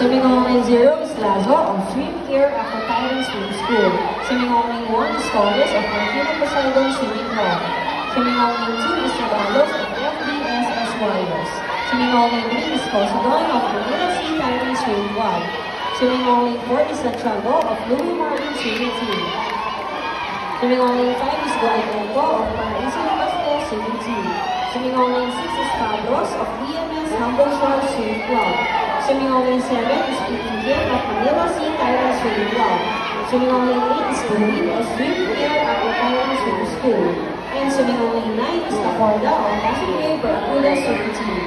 Swimming only 0 is Lazo of Swim Care Aquatine Swim School. Swimming only 1 is Torres of Martina Poseidon Swimming Club. Swimming only 2 is Tabalos of FDSS Warriors. Swimming only 3 is Poseidon of Manila Sea Titan Swim Club. Swimming only 4 is Santiago of Louis Martin Swimming Team. Swimming only 5 is Guadalupe of Paraiso Pastel Swimming Team. Swimming only 6 is Pablos of DMS Humble Shore Swim Club. Swimming only 7 is Itinjin of Manila Sea Titan Swimming Club. Swimming only 8 is Tulip of Swim Care Aquatine Swim School. And swimming only 9 is Acorda of Pasig Bay Barracuda Swimming Team.